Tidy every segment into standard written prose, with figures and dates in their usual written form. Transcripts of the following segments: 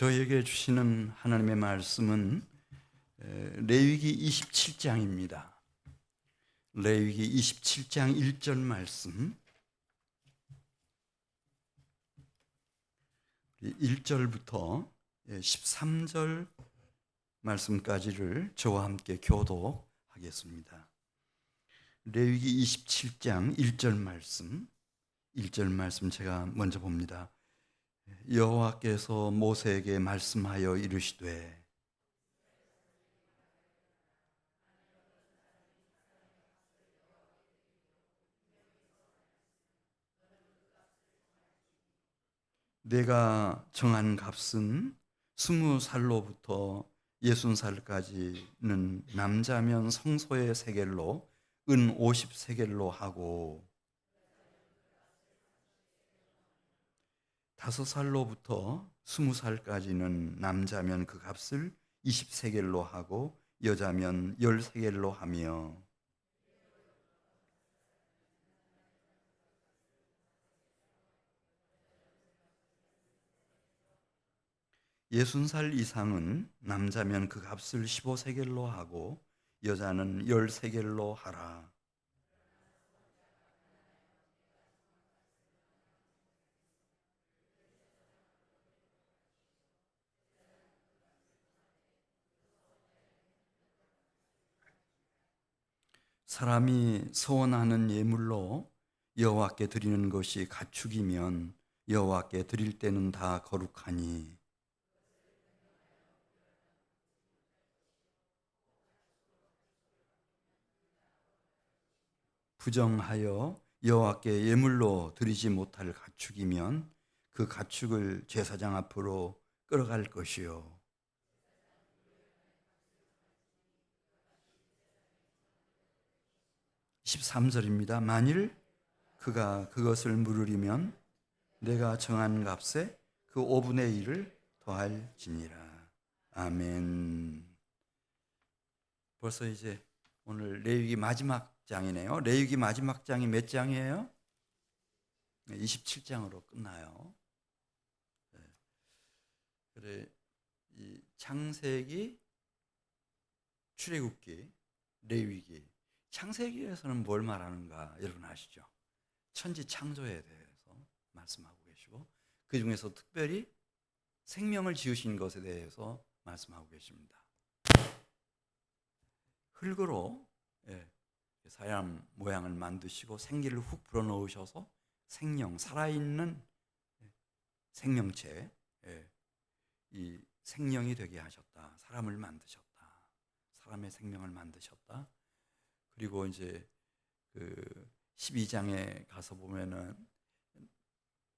저에게 주시는 하나님의 말씀은 레위기 27장입니다. 레위기 27장 1절 말씀, 1절부터 13절 말씀까지를 저와 함께 교독하겠습니다. 레위기 27장 1절 말씀 제가 먼저 봅니다. 여호와께서 모세에게 말씀하여 이르시되 내가 정한 값은 20살로부터 60살까지는 남자면 성소의 세겔로 은 50세겔로 하고 5살로부터 20살까지는 남자면 그 값을 20세겔로 하고 여자면 10세겔로 하며 60살 이상은 남자면 그 값을 15세겔로 하고 여자는 10세겔로 하라. 사람이 서원하는 예물로 여호와께 드리는 것이 가축이면 여호와께 드릴 때는 다 거룩하니 부정하여 여호와께 예물로 드리지 못할 가축이면 그 가축을 제사장 앞으로 끌어갈 것이요 13절입니다. 만일 그가 그것을 물으리면 내가 정한 값에 그 5분의 1을 더할지니라. 아멘. 벌써 이제 오늘 레위기 마지막 장이네요. 레위기 마지막 장이 몇 장이에요? 27장으로 끝나요. 그래, 이 창세기, 출애굽기, 레위기. 창세기에서는 뭘 말하는가 여러분 아시죠? 천지 창조에 대해서 말씀하고 계시고 그 중에서 특별히 생명을 지으신 것에 대해서 말씀하고 계십니다. 흙으로 사람 모양을 만드시고 생기를 훅 불어넣으셔서 생명, 살아있는 생명체, 이 생명이 되게 하셨다. 사람을 만드셨다. 사람의 생명을 만드셨다. 그리고 이제 그 12장에 가서 보면은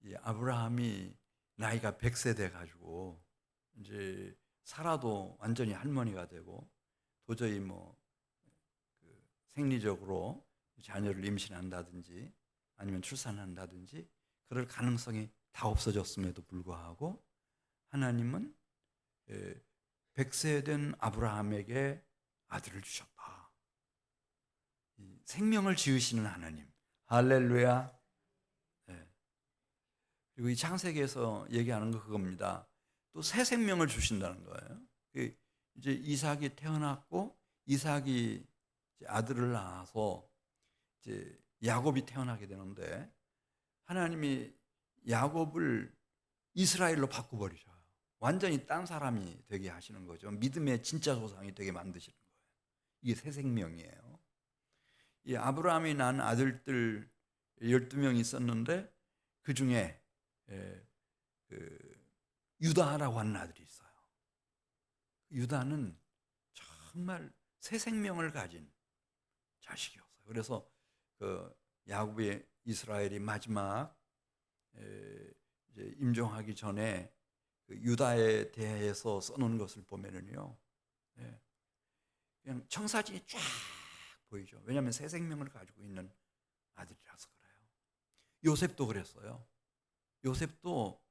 이 아브라함이 나이가 100세 돼 가지고 이제 사라도 완전히 할머니가 되고 도저히 뭐 그 생리적으로 자녀를 임신한다든지 아니면 출산한다든지 그럴 가능성이 다 없어졌음에도 불구하고 하나님은 100세 된 아브라함에게 아들을 주셨다. 생명을 지으시는 하나님. 할렐루야. 그리고 이 창세기에서 얘기하는 거 그겁니다. 또 새 생명을 주신다는 거예요. 이제 이삭이 태어났고 이삭이 아들을 낳아서 이제 야곱이 태어나게 되는데 하나님이 야곱을 이스라엘로 바꿔버리셔요. 완전히 딴 사람이 되게 하시는 거죠. 믿음의 진짜 조상이 되게 만드시는 거예요. 이게 새 생명이에요. 이 아브라함이 낳은 아들들 12명이 있었는데 그 중에 유다라고 하는 아들이 있어요. 유다는 정말 새 생명을 가진 자식이었어요. 그래서 그 야곱의 이스라엘이 마지막 이제 임종하기 전에 그 유다에 대해서 써놓은 것을 보면은요, 그냥 청사진이 쫙 보이죠. 왜냐하면 새 생명을 가지고 있는 아들이라서 그래요. 요셉도 그랬어요. 요셉도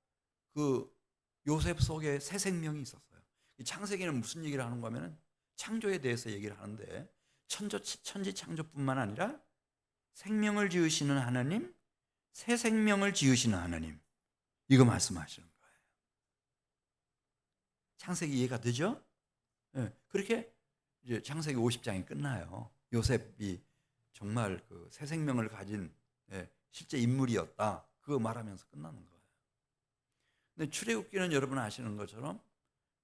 그 요셉 속에 새 생명이 있었어요. 이 창세기는 무슨 얘기를 하는 거면은 창조에 대해서 얘기를 하는데 천지 창조뿐만 아니라 생명을 지으시는 하나님, 새 생명을 지으시는 하나님, 이거 말씀하시는 거예요. 창세기 이해가 되죠? 예, 그렇게 이제 창세기 50장이 끝나요. 요셉이 정말 그 새 생명을 가진 실제 인물이었다. 그거 말하면서 끝나는 거예요. 근데 출애굽기는 여러분 아시는 것처럼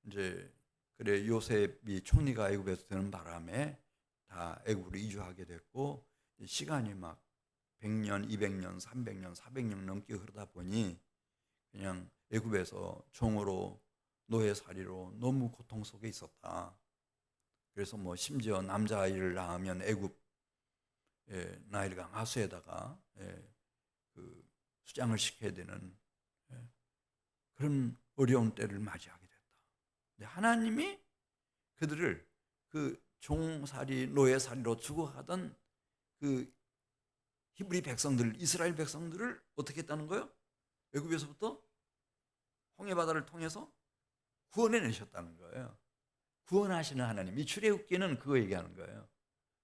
이제 그래 요셉이 총리가 애굽에서 되는 바람에 다 애굽으로 이주하게 됐고 시간이 막 100년, 200년, 300년, 400년 넘게 흐르다 보니 그냥 애굽에서 종으로 노예살이로 너무 고통 속에 있었다. 그래서 뭐 심지어 남자아이를 낳으면 애굽 나일강 하수에다가 그 수장을 시켜야 되는 그런 어려운 때를 맞이하게 됐다. 근데 하나님이 그들을 그 종살이 노예살이로 죽어가던 그 히브리 백성들, 이스라엘 백성들을 어떻게 했다는 거예요? 애굽에서부터 홍해 바다를 통해서 구원해 내셨다는 거예요. 구원하시는 하나님. 이 출애굽기는 그거 얘기하는 거예요.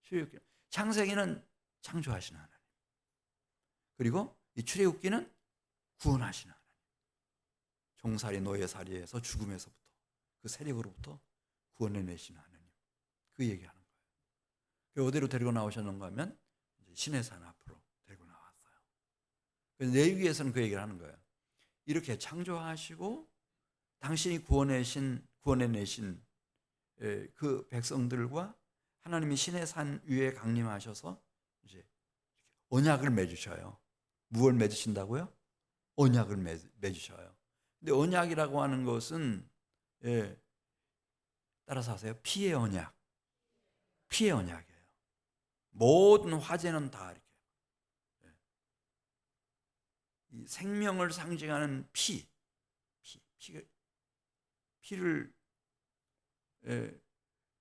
출애굽기. 창세기는 창조하시는 하나님. 그리고 이 출애굽기는 구원하시는 하나님. 종살이 노예살이에서 죽음에서부터 그 세력으로부터 구원해 내시는 하나님. 그 얘기하는 거예요. 어디로 데리고 나오셨는가 하면 시내산 앞으로 데리고 나왔어요. 그래서 레위기에서는 그 얘기를 하는 거예요. 이렇게 창조하시고 당신이 구원해 내신 그 백성들과 하나님이 시내산 위에 강림하셔서 이제 언약을 맺으셔요. 무엇을 맺으신다고요? 언약을 맺으셔요. 근데 언약이라고 하는 것은 따라서 하세요. 피의 언약. 피의 언약이에요. 모든 화제는 다 이렇게 이 생명을 상징하는 피를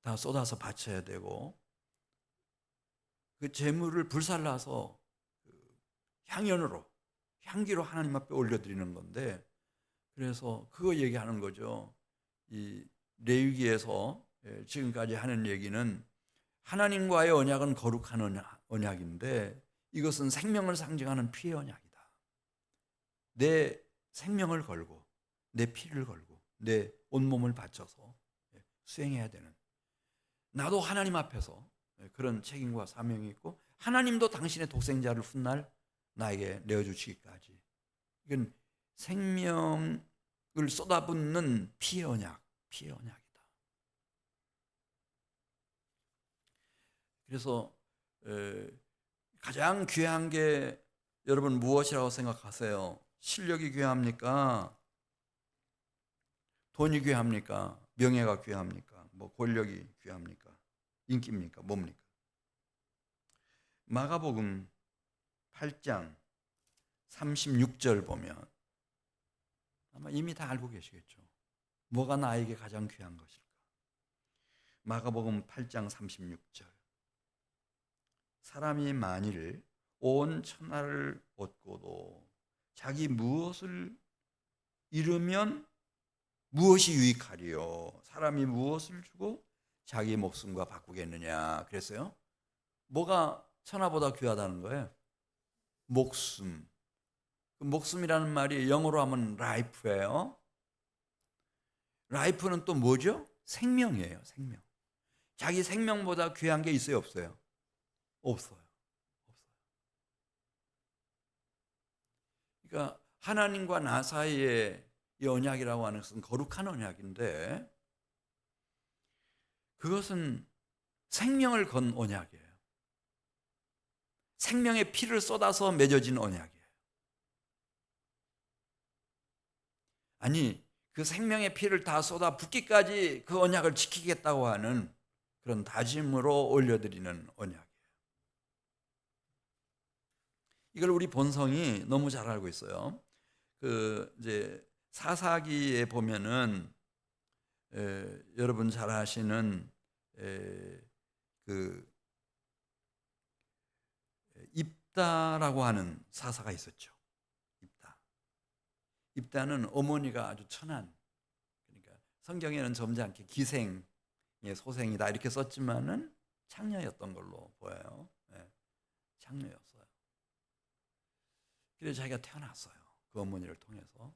다 쏟아서 바쳐야 되고 그 제물을 불살라서 향기로 하나님 앞에 올려드리는 건데 그래서 그거 얘기하는 거죠. 이 레위기에서 지금까지 하는 얘기는 하나님과의 언약은 거룩한 언약인데 이것은 생명을 상징하는 피의 언약이다. 내 생명을 걸고 내 피를 걸고 내 온몸을 바쳐서 수행해야 되는 나도 하나님 앞에서 그런 책임과 사명이 있고 하나님도 당신의 독생자를 훗날 나에게 내어주시기까지 이건 생명을 쏟아붓는 피의 언약이다. 그래서 가장 귀한 게 여러분 무엇이라고 생각하세요? 실력이 귀합니까? 돈이 귀합니까? 명예가 귀합니까? 뭐 권력이 귀합니까? 인기입니까? 뭡니까? 마가복음 8장 36절 보면 아마 이미 다 알고 계시겠죠. 뭐가 나에게 가장 귀한 것일까? 마가복음 8장 36절 사람이 만일 온 천하를 얻고도 자기 무엇을 잃으면 무엇이 유익하리요? 사람이 무엇을 주고 자기 목숨과 바꾸겠느냐? 그랬어요. 뭐가 천하보다 귀하다는 거예요? 목숨. 목숨이라는 말이 영어로 하면 life예요. life는 또 뭐죠? 생명이에요. 생명. 자기 생명보다 귀한 게 있어요? 없어요? 없어요. 그러니까 하나님과 나 사이에 이 언약이라고 하는 것은 거룩한 언약인데 그것은 생명을 건 언약이에요. 생명의 피를 쏟아서 맺어진 언약이에요. 아니 그 생명의 피를 다 쏟아 붓기까지 그 언약을 지키겠다고 하는 그런 다짐으로 올려드리는 언약이에요. 이걸 우리 본성이 너무 잘 알고 있어요. 그 이제 사사기에 보면은 여러분 잘 아시는 그 입다라고 하는 사사가 있었죠. 입다는 어머니가 아주 천한, 그러니까 성경에는 점잖게 기생의 소생이다 이렇게 썼지만은 창녀였던 걸로 보여요. 창녀였어요. 그래서 자기가 태어났어요. 그 어머니를 통해서.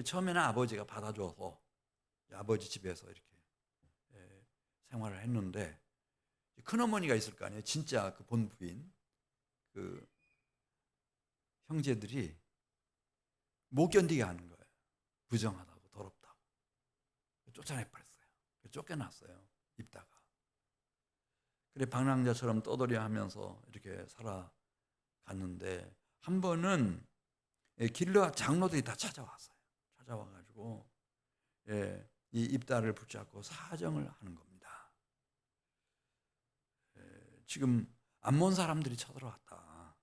처음에는 아버지가 받아줘서 아버지 집에서 이렇게 생활을 했는데, 큰어머니가 있을 거 아니에요. 진짜 그 본부인 그 형제들이 못 견디게 하는 거예요. 부정하다고 더럽다고 쫓아내버렸어요. 쫓겨났어요. 입다가. 그래 방랑자처럼 떠돌이 하면서 이렇게 살아갔는데, 한 번은 길르앗 장로들이 다 찾아왔어요. 찾아와가지고 이 입다를 붙잡고 사정을 하는 겁니다. 지금 암몬 사람들이 쳐들어왔다.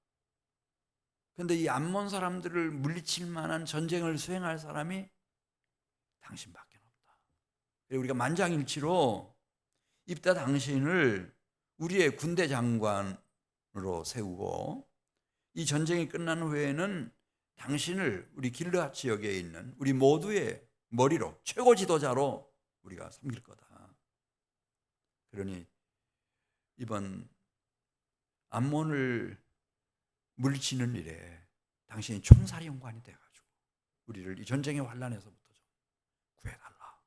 그런데 이 암몬 사람들을 물리칠 만한 전쟁을 수행할 사람이 당신밖에 없다. 우리가 만장일치로 입다 당신을 우리의 군대 장관으로 세우고, 이 전쟁이 끝난 후에는 당신을 우리 길르앗 지역에 있는 우리 모두의 머리로 최고 지도자로 우리가 섬길 거다. 그러니 이번 암몬을 물리치는 일에 당신이 총사령관이 돼가지고 우리를 이 전쟁의 환란에서부터 좀 구해달라.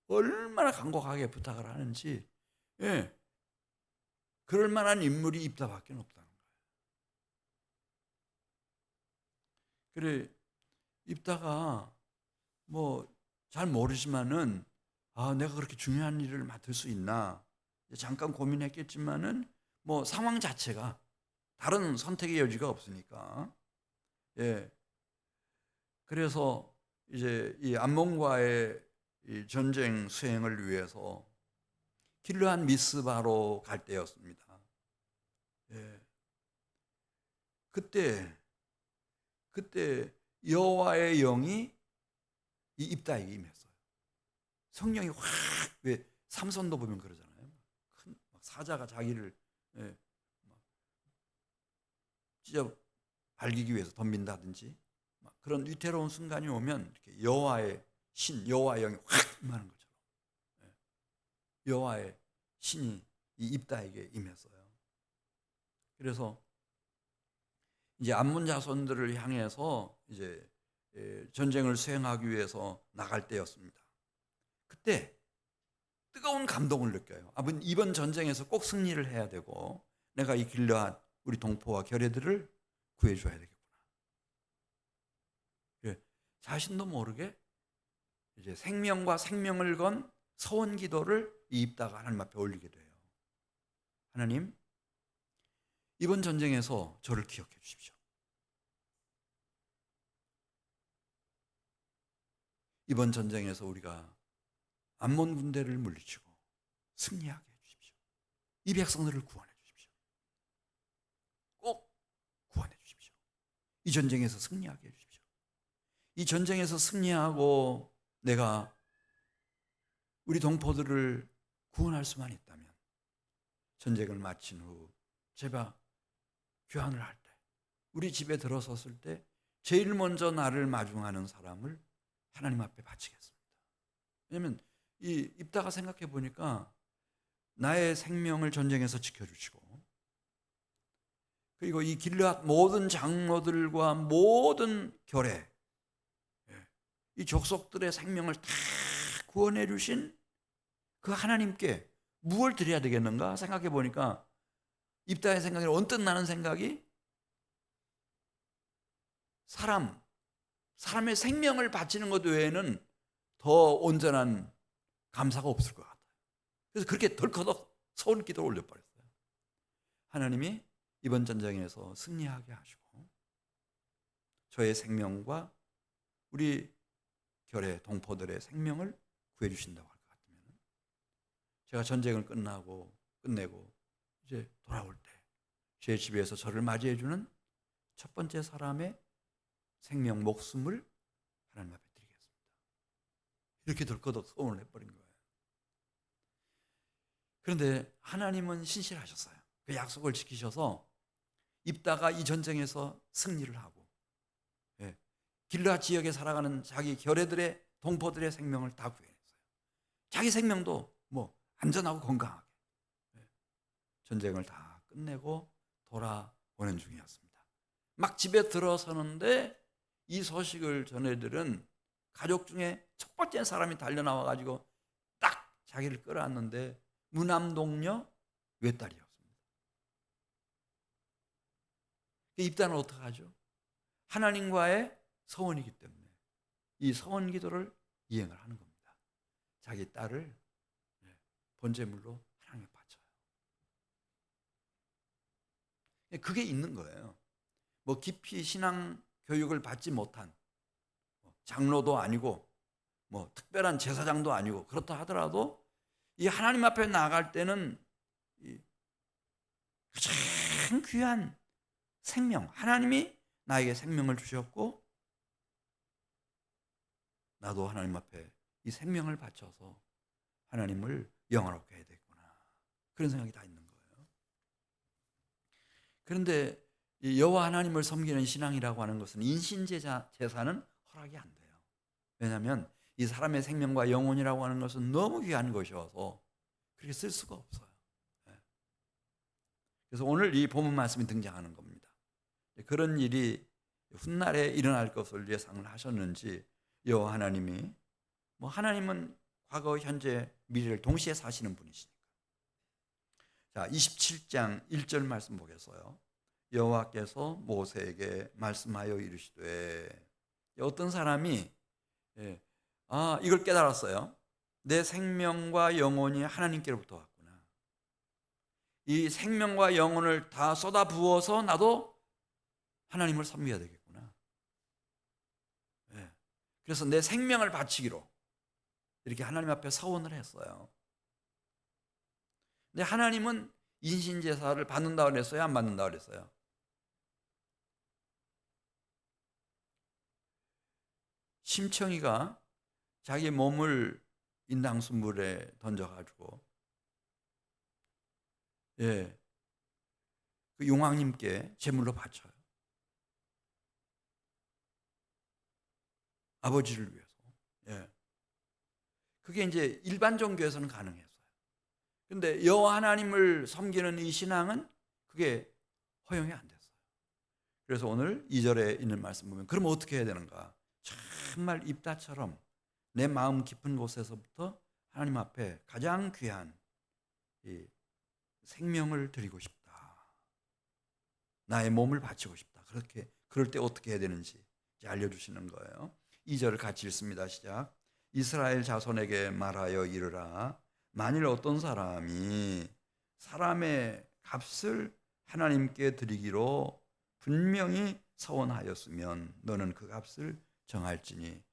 얼마나 간곡하게 부탁을 하는지, 그럴 만한 인물이 입다밖에 없다는 거예요. 그래 입다가 뭐 잘 모르지만은, 내가 그렇게 중요한 일을 맡을 수 있나 잠깐 고민했겠지만은, 뭐 상황 자체가 다른 선택의 여지가 없으니까, 그래서 이제 이 암몬과의 이 전쟁 수행을 위해서 길르앗 미스바로 갈 때였습니다. 그때 여호와의 영이 이 입다에게 임했어요. 성령이 확, 왜 삼손도 보면 그러잖아요. 큰 사자가 자기를 찢어 발기기 위해서 덤빈다든지, 그런 위태로운 순간이 오면 이렇게 여호와의 영이 확 임하는 것처럼 여호와의 신이 이 입다에게 임했어요. 그래서 이제 암몬 자손들을 향해서 이제 전쟁을 수행하기 위해서 나갈 때였습니다. 그때 뜨거운 감동을 느껴요. 이번 전쟁에서 꼭 승리를 해야 되고, 내가 이 길르앗 우리 동포와 결애들을 구해줘야 되겠구나. 자신도 모르게 이제 생명과 생명을 건 서원 기도를 이 입다가 하나님 앞에 올리게 돼요. 하나님, 이번 전쟁에서 저를 기억해 주십시오. 이번 전쟁에서 우리가 암몬 군대를 물리치고 승리하게 해주십시오. 이 백성들을 구원해 주십시오. 꼭 구원해 주십시오. 이 전쟁에서 승리하게 해주십시오. 이 전쟁에서 승리하고 내가 우리 동포들을 구원할 수만 있다면, 전쟁을 마친 후 제가 귀환을 할 때, 우리 집에 들어섰을 때 제일 먼저 나를 마중하는 사람을 하나님 앞에 바치겠습니다. 왜냐하면 이 입다가 생각해 보니까 나의 생명을 전쟁에서 지켜주시고, 그리고 이 길르앗 모든 장로들과 모든 결례, 이 족속들의 생명을 다 구원해 주신 그 하나님께 무엇을 드려야 되겠는가 생각해 보니까, 입다의 생각에 언뜻 나는 생각이, 사람의 생명을 바치는 것 외에는 더 온전한 감사가 없을 것 같아요. 그래서 그렇게 덜커덕 서운 기도를 올려버렸어요. 하나님이 이번 전쟁에서 승리하게 하시고 저의 생명과 우리 결의 동포들의 생명을 구해주신다고 할 것 같으면, 제가 전쟁을 끝내고 이제 돌아올 때 제 집에서 저를 맞이해주는 첫 번째 사람의 생명, 목숨을 하나님 앞에 드리겠습니다. 이렇게 덜커덕 소원을 해버린 거예요. 그런데 하나님은 신실하셨어요. 그 약속을 지키셔서 입다가 이 전쟁에서 승리를 하고, 길르앗 지역에 살아가는 자기 결애들의 동포들의 생명을 다 구해냈어요. 자기 생명도 뭐 안전하고 건강하게 전쟁을 다 끝내고 돌아오는 중이었습니다. 막 집에 들어서는데 이 소식을 전해들은 가족 중에 첫 번째 사람이 달려나와 가지고 딱 자기를 끌어안는데 무남동녀 외딸이었습니다. 입단을 어떻게 하죠? 하나님과의 서원이기 때문에 이 서원 기도를 이행을 하는 겁니다. 자기 딸을 번제물로 하나님께 바쳐요. 그게 있는 거예요. 뭐 깊이 신앙 교육을 받지 못한 장로도 아니고 뭐 특별한 제사장도 아니고 그렇다 하더라도 이 하나님 앞에 나아갈 때는 이 가장 귀한 생명, 하나님이 나에게 생명을 주셨고 나도 하나님 앞에 이 생명을 바쳐서 하나님을 영화롭게 해야 되구나, 그런 생각이 다 있는 거예요. 그런데 이 여호와 하나님을 섬기는 신앙이라고 하는 것은 인신제사는 허락이 안 돼요. 왜냐하면 이 사람의 생명과 영혼이라고 하는 것은 너무 귀한 것이어서 그렇게 쓸 수가 없어요. 그래서 오늘 이 본문 말씀이 등장하는 겁니다. 그런 일이 훗날에 일어날 것을 예상을 하셨는지 여호와 하나님이, 뭐 하나님은 과거, 현재, 미래를 동시에 사시는 분이시니까. 자, 27장 1절 말씀 보겠어요. 여호와께서 모세에게 말씀하여 이르시되, 어떤 사람이 이걸 깨달았어요. 내 생명과 영혼이 하나님께로부터 왔구나. 이 생명과 영혼을 다 쏟아 부어서 나도 하나님을 섬겨야 되겠구나. 그래서 내 생명을 바치기로 이렇게 하나님 앞에 서원을 했어요. 근데 하나님은 인신제사를 받는다고 그랬어요? 안 받는다고 그랬어요? 심청이가 자기 몸을 인당수물에 던져가지고 그 용왕님께 제물로 바쳐요. 아버지를 위해서. 그게 이제 일반 종교에서는 가능했어요. 그런데 여호와 하나님을 섬기는 이 신앙은 그게 허용이 안 됐어요. 그래서 오늘 2절에 있는 말씀 보면 그럼 어떻게 해야 되는가? 정말 입다처럼 내 마음 깊은 곳에서부터 하나님 앞에 가장 귀한 이 생명을 드리고 싶다. 나의 몸을 바치고 싶다. 그럴 때 어떻게 해야 되는지 알려주시는 거예요. 2절을 같이 읽습니다. 시작. 이스라엘 자손에게 말하여 이르라. 만일 어떤 사람이 사람의 값을 하나님께 드리기로 분명히 서원하였으면 너는 그 값을 정할지니.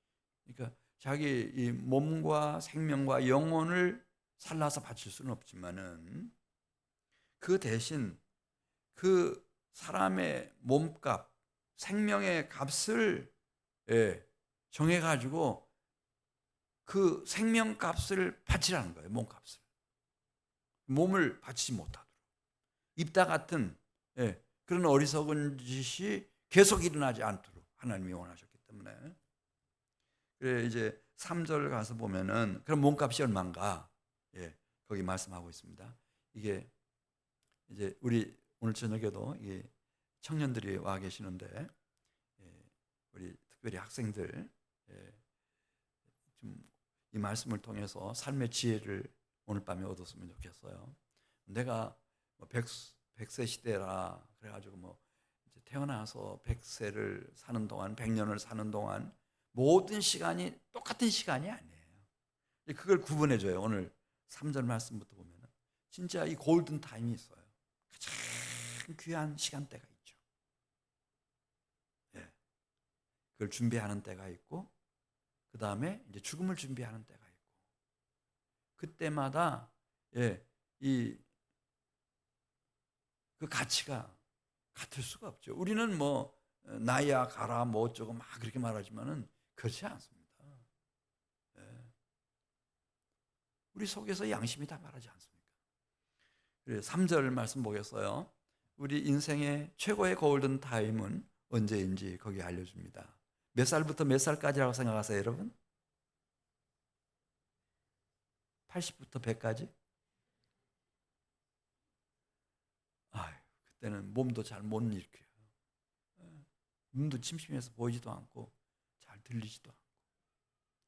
그러니까 자기 이 몸과 생명과 영혼을 살라서 바칠 수는 없지만은 그 대신 그 사람의 몸값, 생명의 값을 정해가지고 그 생명값을 바치라는 거예요. 몸값을. 몸을 바치지 못하도록. 입다 같은 그런 어리석은 짓이 계속 일어나지 않도록 하나님이 원하셨기 때문에. 그래 이제 3절 가서 보면은 그럼 몸값이 얼마인가? 거기 말씀하고 있습니다. 이게 이제 우리 오늘 저녁에도 이 청년들이 와 계시는데 우리 특별히 학생들 좀 이 말씀을 통해서 삶의 지혜를 오늘 밤에 얻었으면 좋겠어요. 내가 100세 시대라 그래가지고 뭐 이제 태어나서 100세를 사는 동안 100년을 사는 동안 모든 시간이 똑같은 시간이 아니에요. 그걸 구분해줘요. 오늘 3절 말씀부터 보면 진짜 이 골든 타임이 있어요. 가장 귀한 시간대가 있죠. 그걸 준비하는 때가 있고 그 다음에 이제 죽음을 준비하는 때가 있고 그때마다 그 가치가 같을 수가 없죠. 우리는 뭐 나야 가라 뭐 어쩌고 막 그렇게 말하지만은 그렇지 않습니다. 우리 속에서 양심이 다 말하지 않습니까? 3절 말씀 보겠어요. 우리 인생의 최고의 골든 타임은 언제인지 거기 알려줍니다. 몇 살부터 몇 살까지라고 생각하세요, 여러분? 80부터 100까지? 그때는 몸도 잘 못 일으켜요. 눈도 침침해서 보이지도 않고 잘 들리지도 않고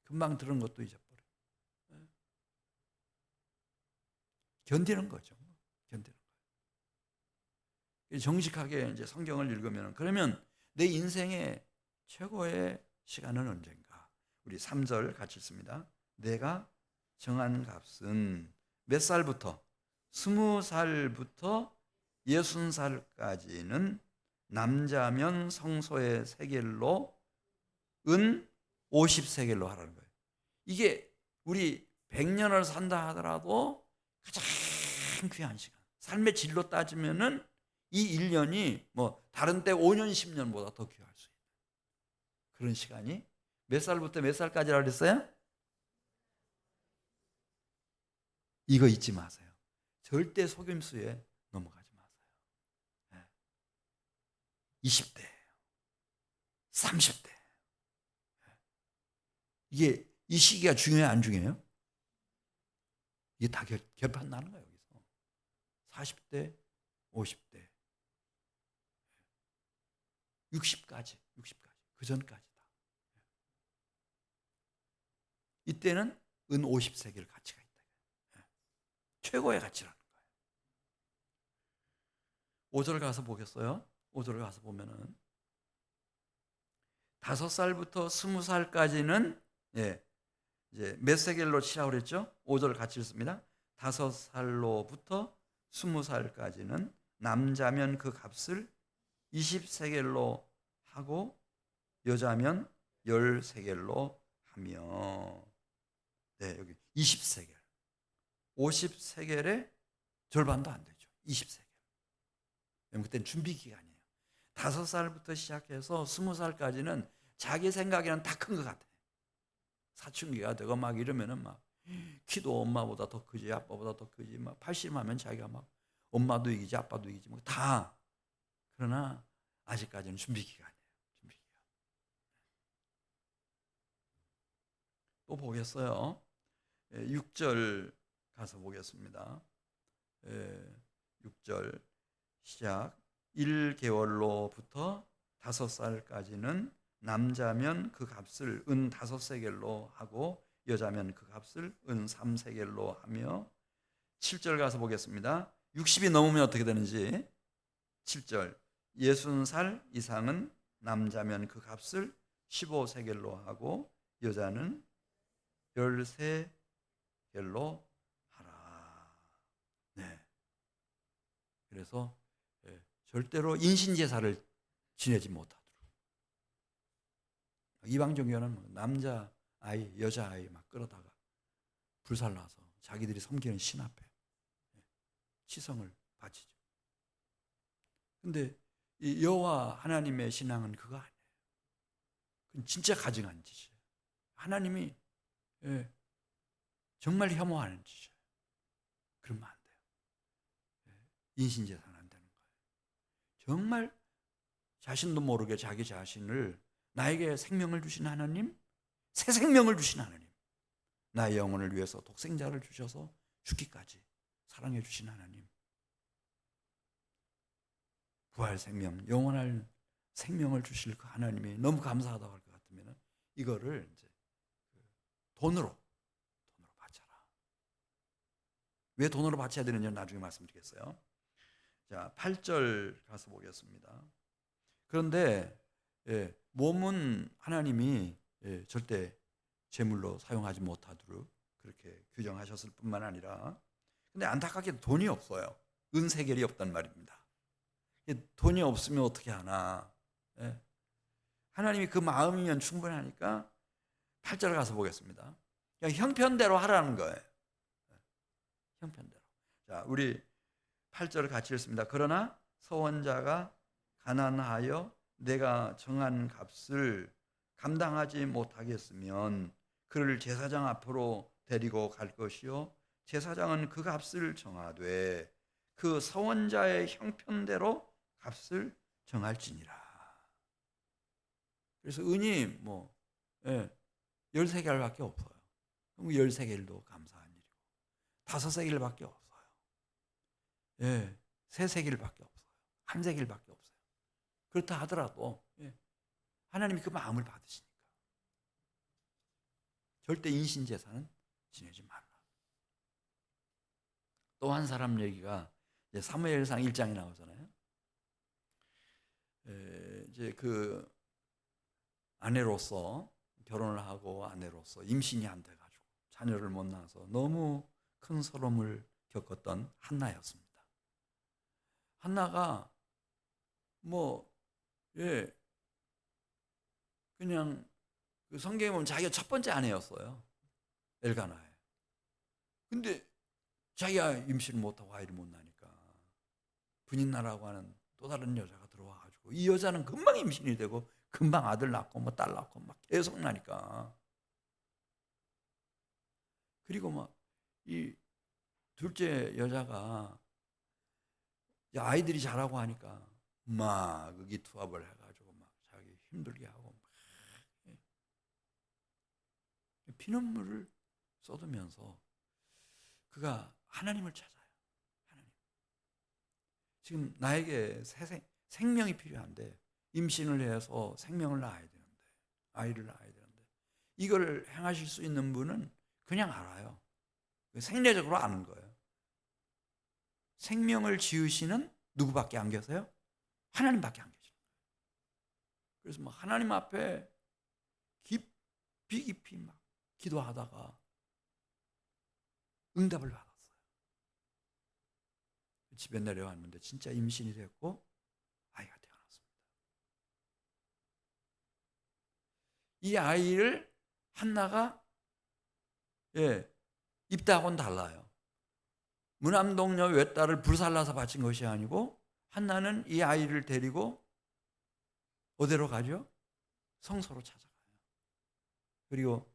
금방 들은 것도 잊어버려. 견디는 거죠. 견디는 거예요. 정직하게 이제 성경을 읽으면, 그러면 내 인생의 최고의 시간은 언젠가? 우리 3절 같이 읽습니다. 내가 정한 값은 몇 살부터? 20살부터 60살까지는 남자면 성소의 세겔로, 은 50세겔로 하라는 거예요. 이게 우리 100년을 산다 하더라도 가장 귀한 시간. 삶의 질로 따지면은 이 1년이 뭐 다른 때 5년, 10년보다 더 귀할 수 있는 그런 시간이 몇 살부터 몇 살까지라고 그랬어요? 이거 잊지 마세요. 절대 속임수에 넘어가지 마세요. 20대, 30대. 이게 이 시기가 중요해요, 안 중요해요? 이게 다 결판 나는 거예요, 여기서. 40대, 50대, 60까지. 그 전까지다. 이때는 은 50세겔 가치가 있다. 최고의 가치라는 거예요. 5절 가서 보겠어요? 5절 가서 보면은 5살부터 20살까지는 이제 몇 세겔로 치라고 그랬죠? 5절 같이 읽습니다. 5살로부터 20살까지는 남자면 그 값을 20세겔로 하고 여자면 10세겔로 하며, 여기 20세겔, 50세겔의 절반도 안 되죠. 20세겔. 그때는 준비 기간이에요. 5살부터 시작해서 20살까지는 자기 생각에는 다 큰 것 같아요. 사춘기가 되고 막 이러면은 막 키도 엄마보다 더 크지, 아빠보다 더 크지, 막 80하면 자기가 막 엄마도 이기지 아빠도 이기지 뭐 다. 그러나 아직까지는 준비 기간이에요. 준비 기간. 또 보겠어요. 6절 가서 보겠습니다. 6절 시작. 1개월로부터 5살까지는 남자면 그 값을 은 5세겔로 하고 여자면 그 값을 은 3세겔로 하며, 7절 가서 보겠습니다. 60이 넘으면 어떻게 되는지. 7절 60살 이상은 남자면 그 값을 15세겔로 하고 여자는 13겔로 하라. 그래서 절대로 인신제사를 지내지 못하도록. 이방 종교는 남자 아이, 여자 아이 막 끌어다가 불살라서 자기들이 섬기는 신 앞에 치성을 바치죠. 근데 이 여호와 하나님의 신앙은 그거 아니에요. 그건 진짜 가증한 짓이에요. 하나님이 정말 혐오하는 짓이에요. 그러면 안 돼요. 인신제사는 안 되는 거예요. 정말 자신도 모르게 자기 자신을, 나에게 생명을 주신 하나님, 새 생명을 주신 하나님, 나의 영혼을 위해서 독생자를 주셔서 죽기까지 사랑해 주신 하나님, 부활 생명, 영원할 생명을 주실 그 하나님이 너무 감사하다고 할 것 같으면 이거를 이제 돈으로 바쳐라. 왜 돈으로 바쳐야 되는지 나중에 말씀드리겠어요. 자, 8절 가서 보겠습니다. 그런데 몸은 하나님이 절대 제물로 사용하지 못하도록 그렇게 규정하셨을 뿐만 아니라, 근데 안타깝게도 돈이 없어요. 은세겔이 없단 말입니다. 돈이 없으면 어떻게 하나. 하나님이 그 마음이면 충분하니까 8절 가서 보겠습니다. 그냥 형편대로 하라는 거예요. 형편대로. 자, 우리 8절 같이 읽습니다. 그러나 서원자가 가난하여 내가 정한 값을 감당하지 못하겠으면 그를 제사장 앞으로 데리고 갈 것이요 제사장은 그 값을 정하되 그 서원자의 형편대로 값을 정할지니라. 그래서 은이 뭐 13개알밖에 없어요. 그럼 13개일도 감사한 일이고 5세겔밖에 없어요. 3세겔밖에 없어요. 1세겔밖에 없어요. 그렇다 하더라도 하나님이 그 마음을 받으시니까. 절대 인신 제사는 지내지 말라. 또 한 사람 얘기가 이제 사무엘상 1장에 나오잖아요. 이제 그 아내로서 결혼을 하고 아내로서 임신이 안 돼가지고 자녀를 못 낳아서 너무 큰 서름을 겪었던 한나였습니다. 한나가 그냥 그 성경에 보면 자기가 첫 번째 아내였어요. 엘가나에. 근데 자기가 임신을 못하고 아이를 못 낳으니까 분인나라고 하는 또 다른 여자가 들어와가지고 이 여자는 금방 임신이 되고 금방 아들 낳고 뭐 딸 낳고 막 계속 나니까. 그리고 막 이 둘째 여자가 아이들이 자라고 하니까 막 의기투합을 해가지고 막 자기 힘들게 하고 막 피눈물을 쏟으면서 그가 하나님을 찾아요. 하나님. 지금 나에게 생명이 필요한데 임신을 해서 생명을 낳아야 되는데 아이를 낳아야 되는데 이걸 행하실 수 있는 분은 그냥 알아요. 생리적으로 아는 거예요. 생명을 지으시는 누구밖에 안 계세요? 하나님밖에 안 계시는 거예요. 그래서 막 하나님 앞에 깊이 막 기도하다가 응답을 받았어요. 집에 내려왔는데 진짜 임신이 됐고 아이가 태어났습니다. 이 아이를 한나가 입다하고는 달라요. 무남동녀 외딸을 불살라서 바친 것이 아니고 한나는 이 아이를 데리고 어디로 가죠? 성소로 찾아가요. 그리고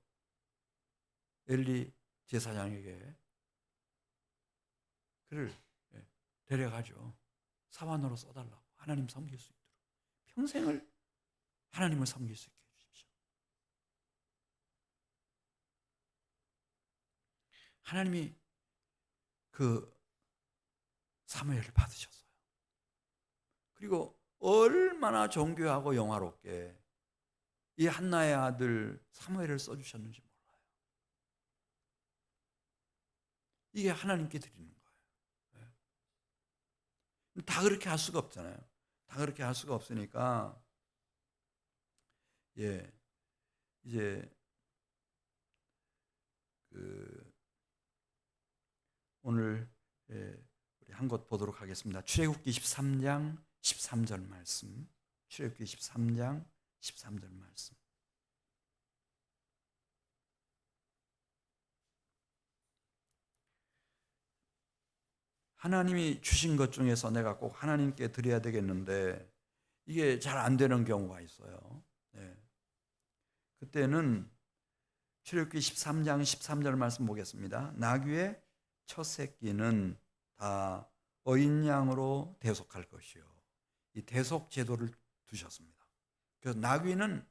엘리 제사장에게 그를 데려가죠. 사환으로 써달라고. 하나님 섬길 수 있도록. 평생을 하나님을 섬길 수 있게 해주십시오. 하나님이 그 사무엘을 받으셨어요. 그리고 얼마나 정교하고 영화롭게 이 한나의 아들 사무엘을 써주셨는지 몰라요. 이게 하나님께 드리는 거예요. 다 그렇게 할 수가 없잖아요. 다 그렇게 할 수가 없으니까 이제 오늘 우리 한 것 보도록 하겠습니다. 출애굽기 13장 13절 말씀. 출애굽기 13장 13절 말씀. 하나님이 주신 것 중에서 내가 꼭 하나님께 드려야 되겠는데 이게 잘 안 되는 경우가 있어요. 그때는 출애굽기 13장 13절 말씀 보겠습니다. 나귀의 첫 새끼는 다 어린 양으로 대속할 것이요. 이 대속 제도를 두셨습니다. 그래서 나귀는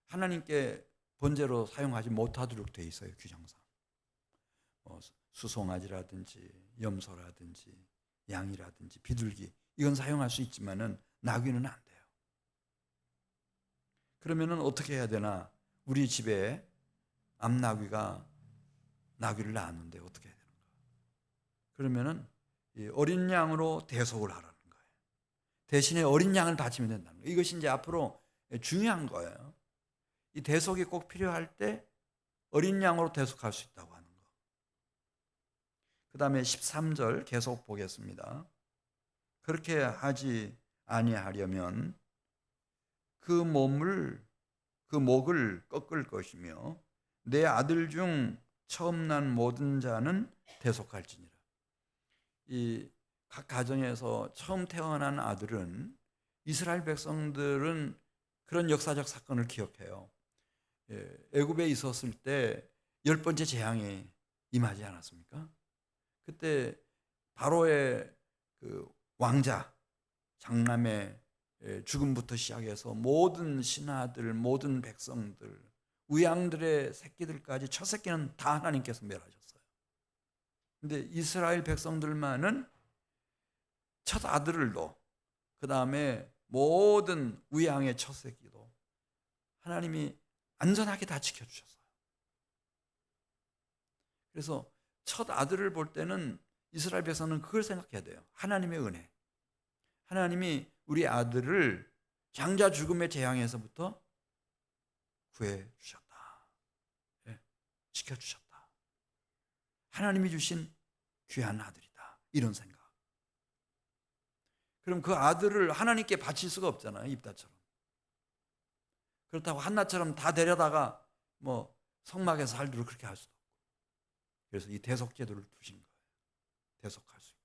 하나님께 번제로 사용하지 못하도록 되어 있어요. 규정상. 수송아지라든지 염소라든지 양이라든지 비둘기 이건 사용할 수 있지만은 나귀는 안 돼요. 그러면은 어떻게 해야 되나? 우리 집에 암나귀가 나귀를 낳았는데 어떻게 해야 되는가? 그러면은 어린 양으로 대속을 하라는 거예요. 대신에 어린 양을 바치면 된다는 거예요. 이것이 이제 앞으로 중요한 거예요. 이 대속이 꼭 필요할 때 어린 양으로 대속할 수 있다고 하는 거. 그 다음에 13절 계속 보겠습니다. 그렇게 하지 아니하려면 그 목을 꺾을 것이며 내 아들 중 처음 난 모든 자는 대속할지니라. 이 각 가정에서 처음 태어난 아들은 이스라엘 백성들은 그런 역사적 사건을 기억해요. 애굽에 있었을 때 10번째 재앙이 임하지 않았습니까? 그때 바로의 그 왕자 장남의 죽음부터 시작해서 모든 신하들, 모든 백성들, 우양들의 새끼들까지 첫 새끼는 다 하나님께서 멸하셨어요. 근데 이스라엘 백성들만은 첫 아들을도 그 다음에 모든 우양의 첫 새끼도 하나님이 안전하게 다 지켜주셨어요. 그래서 첫 아들을 볼 때는 이스라엘 백성은 그걸 생각해야 돼요. 하나님의 은혜. 하나님이 우리 아들을 장자 죽음의 재앙에서부터 구해 주셨다. 예, 지켜 주셨다. 하나님이 주신 귀한 아들이다. 이런 생각. 그럼 그 아들을 하나님께 바칠 수가 없잖아요. 입다처럼. 그렇다고 한나처럼 다 데려다가 뭐 성막에서 살도록 그렇게 할 수도 없고. 그래서 이 대속제도를 두신 거예요. 대속할 수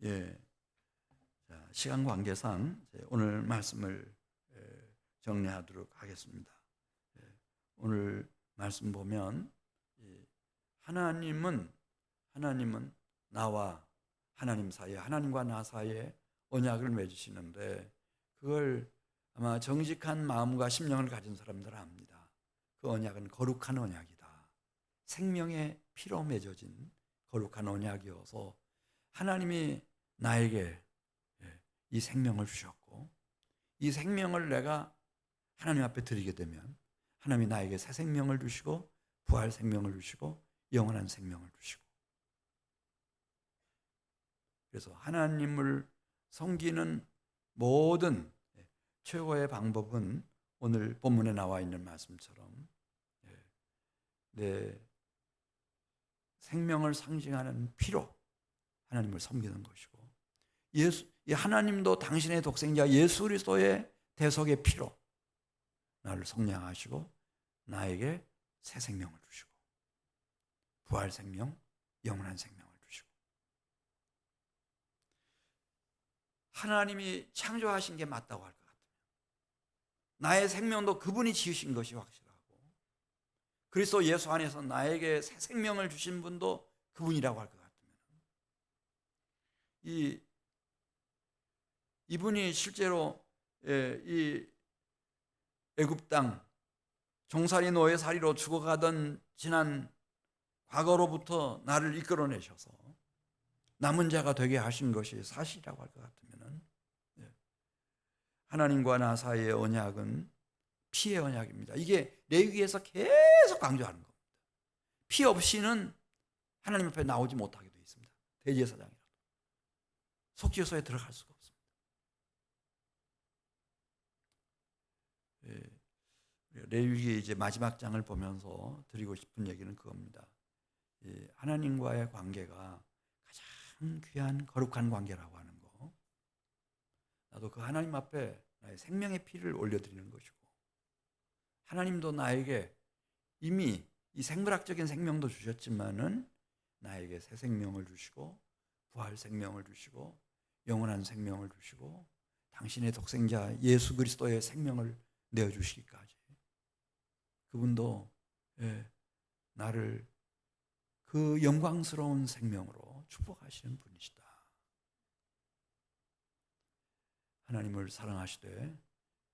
있도록. 예. 자, 시간 관계상 오늘 말씀을 정리하도록 하겠습니다. 오늘 말씀 보면 하나님은 나와 하나님 사이에, 하나님과 나 사이에 언약을 맺으시는데 그걸 아마 정직한 마음과 심령을 가진 사람들은 압니다. 그 언약은 거룩한 언약이다. 생명의 피로 맺어진 거룩한 언약이어서 하나님이 나에게 이 생명을 주셨고 이 생명을 내가 하나님 앞에 드리게 되면 하나님이 나에게 새 생명을 주시고 부활 생명을 주시고 영원한 생명을 주시고 그래서 하나님을 섬기는 모든 최고의 방법은 오늘 본문에 나와 있는 말씀처럼 내 생명을 상징하는 피로 하나님을 섬기는 것이고 하나님도 당신의 독생자 예수 그리스도의 대속의 피로 나를 속량하시고 나에게 새 생명을 주시고 부활 생명, 영원한 생명을 주시고 하나님이 창조하신 게 맞다고 할 것 같으면 나의 생명도 그분이 지으신 것이 확실하고 그리스도 예수 안에서 나에게 새 생명을 주신 분도 그분이라고 할 것 같으면 이분이 실제로 이 애굽 땅 종살이 노예살이로 죽어가던 지난 과거로부터 나를 이끌어내셔서 남은 자가 되게 하신 것이 사실이라고 할 것 같으면 하나님과 나 사이의 언약은 피의 언약입니다. 이게 레위기에서 계속 강조하는 겁니다. 피 없이는 하나님 앞에 나오지 못하게 되어 있습니다. 대제사장이라도 속죄소에 들어갈 수가 없습니다. 레위기 이제 마지막 장을 보면서 드리고 싶은 얘기는 그겁니다. 하나님과의 관계가 가장 귀한 거룩한 관계라고 하는 거. 나도 그 하나님 앞에 나의 생명의 피를 올려드리는 것이고 하나님도 나에게 이미 이 생물학적인 생명도 주셨지만은 나에게 새 생명을 주시고 부활 생명을 주시고 영원한 생명을 주시고 당신의 독생자 예수 그리스도의 생명을 내어주시기까지 그분도 나를 그 영광스러운 생명으로 축복하시는 분이시다. 하나님을 사랑하시되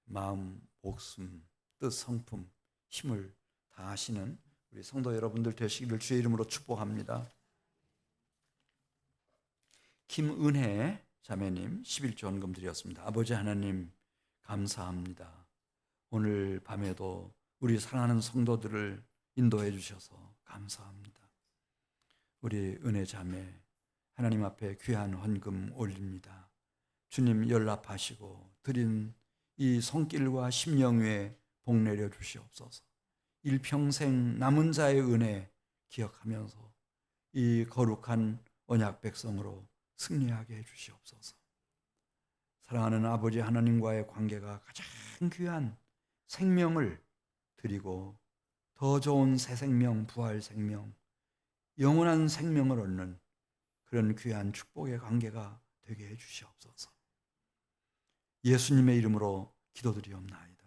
마음, 목숨, 뜻, 성품, 힘을 다하시는 우리 성도 여러분들 되시기를 주의 이름으로 축복합니다. 김은혜 자매님 11조 헌금 드렸습니다. 아버지 하나님 감사합니다. 오늘 밤에도 우리 사랑하는 성도들을 인도해 주셔서 감사합니다. 우리 은혜 자매 하나님 앞에 귀한 헌금 올립니다. 주님 연락하시고 드린 이 손길과 심령 위에 복 내려 주시옵소서. 일평생 남은 자의 은혜 기억하면서 이 거룩한 언약 백성으로 승리하게 해 주시옵소서. 사랑하는 아버지 하나님과의 관계가 가장 귀한 생명을 드리고 더 좋은 새 생명, 부활 생명, 영원한 생명을 얻는 그런 귀한 축복의 관계가 되게 해 주시옵소서. 예수님의 이름으로 기도드리옵나이다.